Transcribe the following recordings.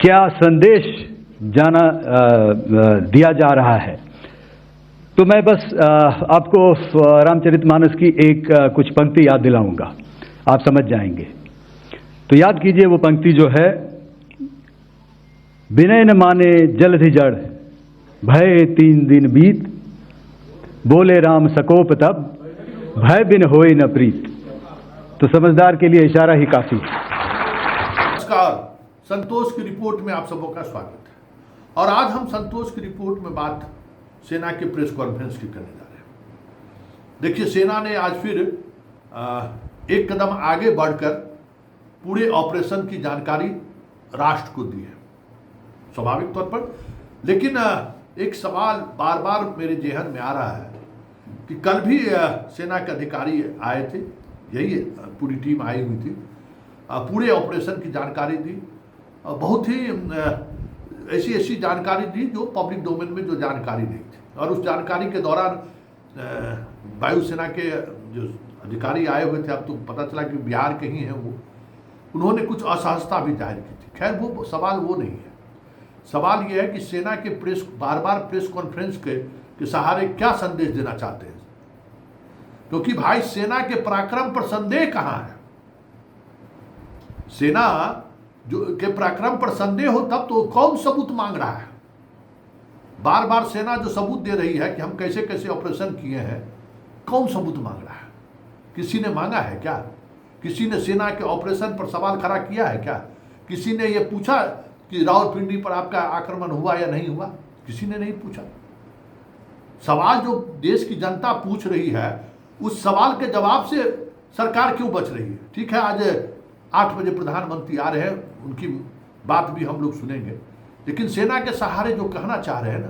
क्या संदेश दिया जा रहा है। तो मैं बस आपको रामचरितमानस की कुछ पंक्ति याद दिलाऊंगा, आप समझ जाएंगे। तो याद कीजिए वो पंक्ति जो है, विनय न माने जलधि जड़, भय 3 दिन बीत, बोले राम सकोप तब, भय बिन होए न प्रीत। तो समझदार के लिए इशारा ही काफी है। नमस्कार, संतोष की रिपोर्ट में आप सबों का स्वागत है। और आज हम संतोष की रिपोर्ट में बात सेना के प्रेस कॉन्फ्रेंस की करने जा रहे हैं। देखिए, सेना ने आज फिर एक कदम आगे बढ़कर पूरे ऑपरेशन की जानकारी राष्ट्र को दी है, स्वाभाविक तौर पर। लेकिन एक सवाल बार बार मेरे जेहन में आ रहा है कि कल भी सेना के अधिकारी आए थे, यही पूरी टीम आई हुई थी, पूरे ऑपरेशन की जानकारी दी, बहुत ही ऐसी जानकारी दी जो पब्लिक डोमेन में जो जानकारी नहीं थी। और उस जानकारी के दौरान वायुसेना के जो अधिकारी आए हुए थे, अब तो पता चला कि बिहार के ही हैं वो, उन्होंने कुछ असहजता भी जाहिर की थी। खैर, वो सवाल वो नहीं है। सवाल ये है कि सेना के बार बार प्रेस कॉन्फ्रेंस के सहारे क्या संदेश देना चाहते हैं, क्योंकि भाई सेना के पराक्रम पर संदेह कहाँ है। सेना जो के पराक्रम पर संदेह हो तब तो कौन सबूत मांग रहा है। बार बार सेना जो सबूत दे रही है कि हम कैसे कैसे ऑपरेशन किए हैं, कौन सबूत मांग रहा है? किसी ने मांगा है क्या? किसी ने सेना के ऑपरेशन पर सवाल खड़ा किया है क्या? किसी ने यह पूछा कि रावलपिंडी पर आपका आक्रमण हुआ या नहीं हुआ? किसी ने नहीं पूछा। सवाल जो देश की जनता पूछ रही है, उस सवाल के जवाब से सरकार क्यों बच रही है? ठीक है, आज 8 बजे प्रधानमंत्री आ रहे हैं, उनकी बात भी हम लोग सुनेंगे। लेकिन सेना के सहारे जो कहना चाह रहे हैं ना,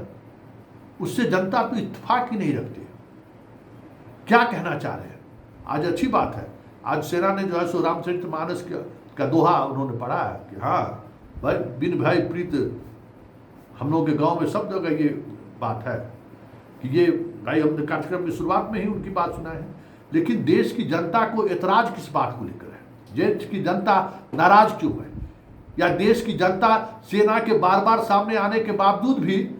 उससे जनता तो इत्तेफाक ही नहीं रखती। क्या कहना चाह रहे हैं? आज अच्छी बात है, आज सेना ने जो है सो रामचरितमानस का दोहा उन्होंने पढ़ा है कि हाँ भाई, बिन भय प्रीत। हम लोग के गांव में सब जगह ये बात है कि ये भाई, हमने कार्यक्रम की शुरुआत में ही उनकी बात सुना है। लेकिन देश की जनता को एतराज किस बात को लेकर है? देश की जनता नाराज क्यों है? या देश की जनता सेना के बार बार सामने आने के बावजूद भी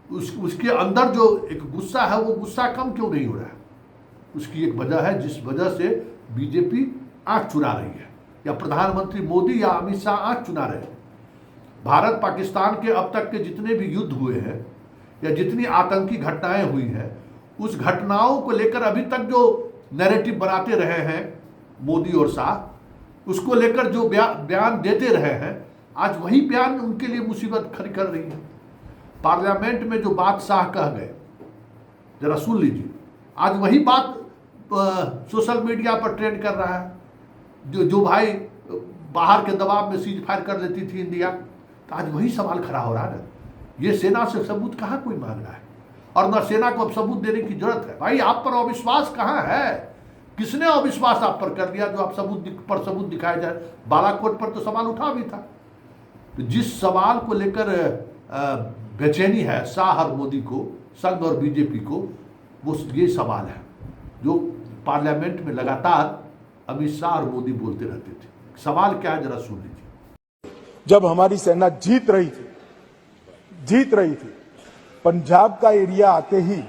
उसके अंदर जो एक गुस्सा है, वो गुस्सा कम क्यों नहीं हो रहा है? उसकी एक वजह है, जिस वजह से बीजेपी आंख चुरा रही है, या प्रधानमंत्री मोदी या अमित शाह आंख चुरा रहे हैं। भारत पाकिस्तान के अब तक के जितने भी युद्ध हुए हैं या जितनी आतंकी घटनाएं हुई हैं, उस घटनाओं को लेकर अभी तक जो नैरेटिव बनाते रहे हैं मोदी और शाह, उसको लेकर जो बयान देते रहे हैं, आज वही बयान उनके लिए मुसीबत खड़ी कर रही है। पार्लियामेंट में जो बात शाह कह गए, जरा सुन लीजिए। आज वही बात सोशल मीडिया पर ट्रेंड कर रहा है। जो भाई बाहर के दबाव में सीज फायर कर लेती थी इंडिया, तो आज वही सवाल खड़ा हो रहा है ना। ये सेना से सबूत कहाँ कोई मांग रहा है? और न सेना को अब सबूत देने की जरूरत है। भाई, आप पर अविश्वास कहाँ है? किसने अविश्वास आप पर कर दिया जो आप सबूत दिखाए जाए? बालाकोट पर तो सवाल उठा भी था। तो जिस सवाल को लेकर बेचैनी है शाह और मोदी को, संघ और बीजेपी को, वो ये सवाल है जो पार्लियामेंट में लगातार अमित शाह और मोदी बोलते रहते थे। सवाल क्या है, जरा सुन लीजिए। जब हमारी सेना जीत रही थी, पंजाब का एरिया आते ही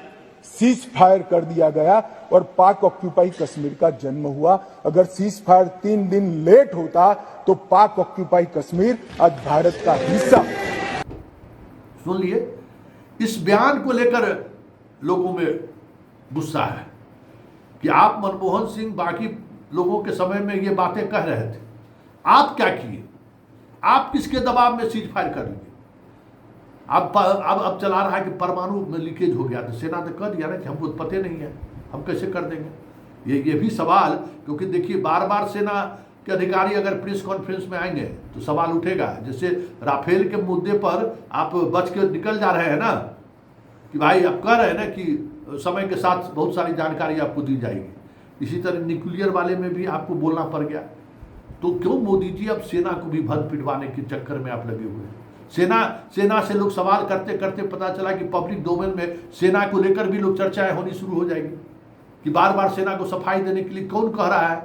सीज फायर कर दिया गया और पाक ऑक्यूपाई कश्मीर का जन्म हुआ। अगर सीज फायर 3 दिन लेट होता तो पाक ऑक्यूपाई कश्मीर आज भारत का हिस्सा। सुन लिए, इस बयान को लेकर लोगों में गुस्सा है कि आप मनमोहन सिंह बाकी लोगों के समय में ये बातें कह रहे थे, आप क्या किए? आप किसके दबाव में सीज फायर कर लिए? अब चला रहा है कि परमाणु में लीकेज हो गया, तो सेना ने कह दिया ना कि हमको पता नहीं है, हम कैसे कर देंगे? ये भी सवाल, क्योंकि देखिए, बार बार सेना के अधिकारी अगर प्रेस कॉन्फ्रेंस में आएंगे तो सवाल उठेगा। जैसे राफेल के मुद्दे पर आप बच के निकल जा रहे हैं ना, कि भाई आप कह रहे हैं ना कि समय के साथ बहुत सारी जानकारी आपको दी जाएगी। इसी तरह न्यूक्लियर वाले में भी आपको बोलना पड़ गया। तो क्यों मोदी जी अब सेना को भी भद पिटवाने के चक्कर में आप लगे हुए हैं? सेना से लोग सवाल करते करते पता चला कि पब्लिक डोमेन में सेना को लेकर भी लोग चर्चाएं होनी शुरू हो जाएगी कि बार बार सेना को सफाई देने के लिए कौन कह रहा है।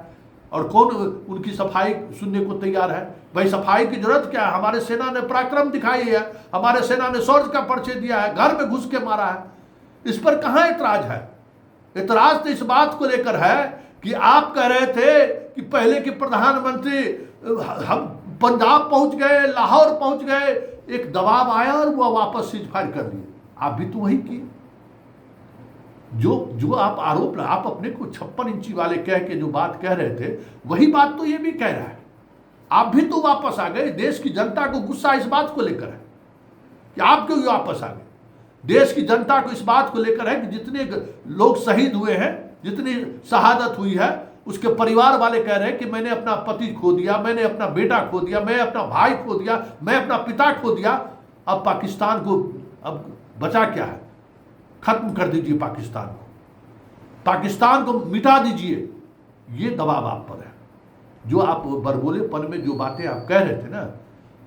और कौन उनकी सफाई सुनने को तैयार है? भाई सफाई की जरूरत क्या है? हमारे सेना ने पराक्रम दिखाई है, हमारे सेना ने शौर्य का परिचय दिया है, घर में घुस के मारा है, इस पर कहां एतराज है? एतराज तो इस बात को लेकर है कि आप कह रहे थे कि पहले के प्रधानमंत्री हम पंजाब पहुंच गए, लाहौर पहुंच गए, एक दबाव आया और वो वापस सीज फायर कर दिए। आप भी तो वही किए। जो आप आरोप, आप अपने को 56 इंची वाले कह के जो बात कह रहे थे, वही बात तो ये भी कह रहा है। आप भी तो वापस आ गए। देश की जनता को गुस्सा इस बात को लेकर है कि आप क्यों वापस आ गए। देश की जनता को इस बात को लेकर है कि जितने लोग शहीद हुए हैं, जितनी शहादत हुई है, उसके परिवार वाले कह रहे हैं कि मैंने अपना पति खो दिया, मैंने अपना बेटा खो दिया, मैं अपना भाई खो दिया, मैं अपना पिता खो दिया। अब पाकिस्तान को अब बचा क्या है? खत्म कर दीजिए पाकिस्तान को, पाकिस्तान को मिटा दीजिए। ये दबाव आप पर है। जो आप बरबोलेपन में जो बातें आप कह रहे थे ना,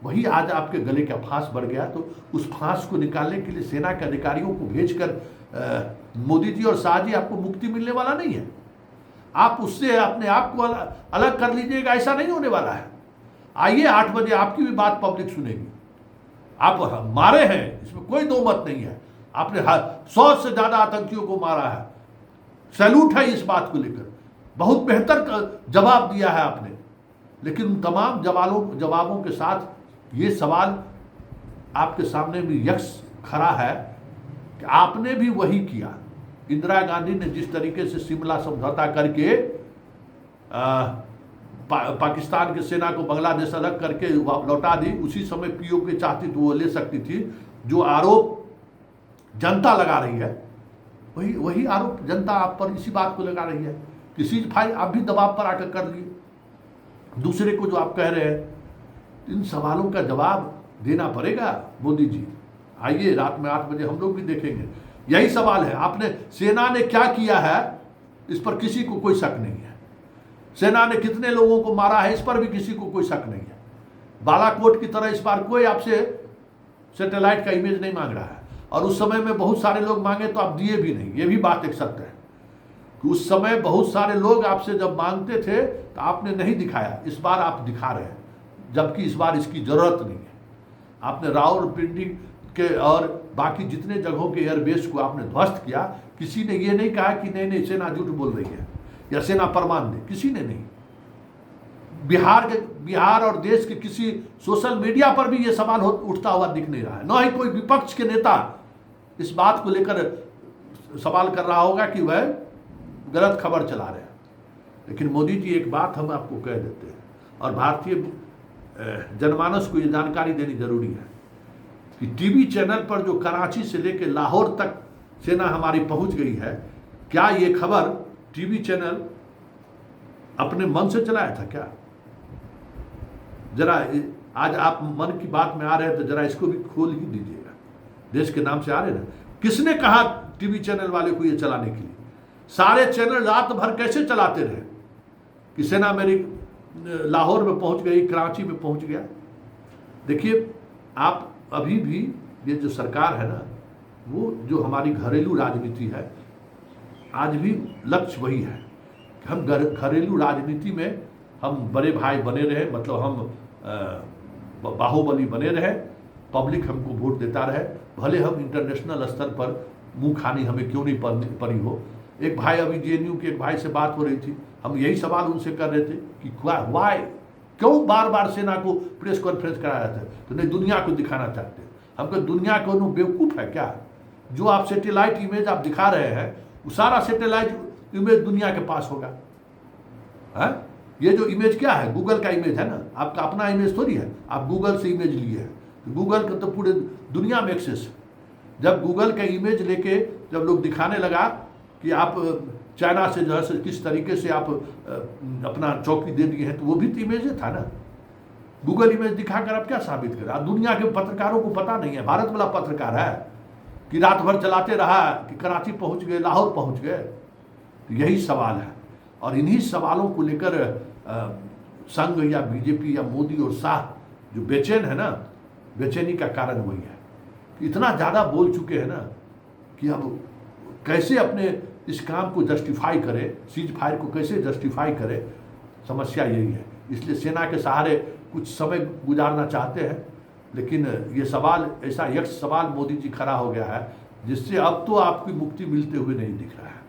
वही आज आपके गले का फांस बढ़ गया। तो उस फांस को निकालने के लिए सेना के अधिकारियों को भेजकर मोदी जी और शाह जी आपको मुक्ति मिलने वाला नहीं है। आप उससे अपने आप को अलग कर लीजिएगा, ऐसा नहीं होने वाला है। आइए 8 बजे आपकी भी बात पब्लिक सुनेगी। आप मारे हैं, इसमें कोई दो मत नहीं है। आपने 100 से ज्यादा आतंकियों को मारा है, सैल्यूट है इस बात को लेकर। बहुत बेहतर जवाब दिया है आपने। लेकिन उन तमाम जवाबों के साथ ये सवाल आपके सामने भी यक्ष खड़ा है कि आपने भी वही किया। इंदिरा गांधी ने जिस तरीके से शिमला समझौता करके पाकिस्तान की सेना को बांग्लादेश अलग करके लौटा दी, उसी समय पीओके चाहती तो वो ले सकती थी। जो आरोप जनता लगा रही है, वही आरोप जनता आप पर इसी बात को लगा रही है कि सीज फायर आप भी दबाव पर आकर कर लिए। दूसरे को जो आप कह रहे हैं, इन सवालों का जवाब देना पड़ेगा मोदी जी। आइए रात में 8 बजे हम लोग भी देखेंगे। यही सवाल है, आपने सेना ने क्या किया है इस पर किसी को कोई शक नहीं है। सेना ने कितने लोगों को मारा है इस पर भी किसी को कोई शक नहीं है। बालाकोट की तरह इस बार कोई आपसे सैटेलाइट का इमेज नहीं मांग रहा है। और उस समय में बहुत सारे लोग मांगे तो आप दिए भी नहीं। ये भी बात एक सत्य है कि उस समय बहुत सारे लोग आपसे जब मांगते थे तो आपने नहीं दिखाया। इस बार आप दिखा रहे हैं, जबकि इस बार इसकी जरूरत नहीं है। आपने रावलपिंडी के और बाकी जितने जगहों के एयरबेस को आपने ध्वस्त किया। किसी ने ये नहीं कहा कि नहीं सेना झूठ बोल रही है या सेना प्रमाण दे, किसी ने नहीं। बिहार और देश के किसी सोशल मीडिया पर भी ये सवाल उठता हुआ दिख नहीं रहा है। न ही कोई विपक्ष के नेता इस बात को लेकर सवाल कर रहा होगा कि वह गलत खबर चला रहे हैं। लेकिन मोदी जी एक बात हम आपको कह देते हैं, और भारतीय जनमानस को ये जानकारी देनी जरूरी है कि टीवी चैनल पर जो कराची से लेकर लाहौर तक सेना हमारी पहुंच गई है, क्या ये खबर टीवी चैनल अपने मन से चलाया था क्या? जरा आज आप मन की बात में आ रहे हैं तो जरा इसको भी खोल ही दीजिएगा। देश के नाम से आ रहे ना, किसने कहा टीवी चैनल वाले को ये चलाने के लिए? सारे चैनल रात भर कैसे चलाते रहे कि सेना मेरी लाहौर में पहुंच गई, कराची में पहुंच गया। देखिए आप अभी भी ये जो सरकार है ना, वो जो हमारी घरेलू राजनीति है, आज भी लक्ष्य वही है कि हम घरेलू राजनीति में हम बड़े भाई बने रहे, मतलब हम बाहुबली बने रहे, पब्लिक हमको वोट देता रहे, भले हम इंटरनेशनल स्तर पर मुंह खानी हमें क्यों नहीं पड़ी हो। एक भाई अभी जेएनयू के एक भाई से बात हो रही थी, हम यही सवाल उनसे कर रहे थे कि वाई क्यों बार बार सेना को प्रेस कॉन्फ्रेंस कराया था? तो नहीं, दुनिया को दिखाना चाहते हैं। हमको दुनिया को बेवकूफ़ है क्या? जो आप सैटेलाइट इमेज आप दिखा रहे हैं, वो सारा सैटेलाइट इमेज दुनिया के पास होगा है? ये जो इमेज क्या है, गूगल का इमेज है ना, आपका अपना इमेज थोड़ी है। आप गूगल से इमेज लिए हैं, गूगल का तो पूरे दुनिया में एक्सेस है। जब गूगल का इमेज लेके जब लोग दिखाने लगा कि आप चाइना से जो है किस तरीके से आप अपना चौकी दे दिए हैं, तो वो भी तो इमेज था ना। गूगल इमेज दिखाकर आप क्या साबित करें? दुनिया के पत्रकारों को पता नहीं है, भारत वाला पत्रकार है कि रात भर चलाते रहा कि कराची पहुंच गए, लाहौर पहुंच गए। तो यही सवाल है, और इन्हीं सवालों को लेकर संघ या बीजेपी या मोदी और शाह जो बेचैन है ना, बेचैनी का कारण वही है कि इतना ज़्यादा बोल चुके हैं ना कि अब कैसे अपने इस काम को जस्टिफाई करे, सीज फायर को कैसे जस्टिफाई करे। समस्या यही है। इसलिए सेना के सहारे कुछ समय गुजारना चाहते हैं, लेकिन ये सवाल ऐसा यक्ष सवाल मोदी जी खड़ा हो गया है जिससे अब तो आपकी मुक्ति मिलते हुए नहीं दिख रहा है।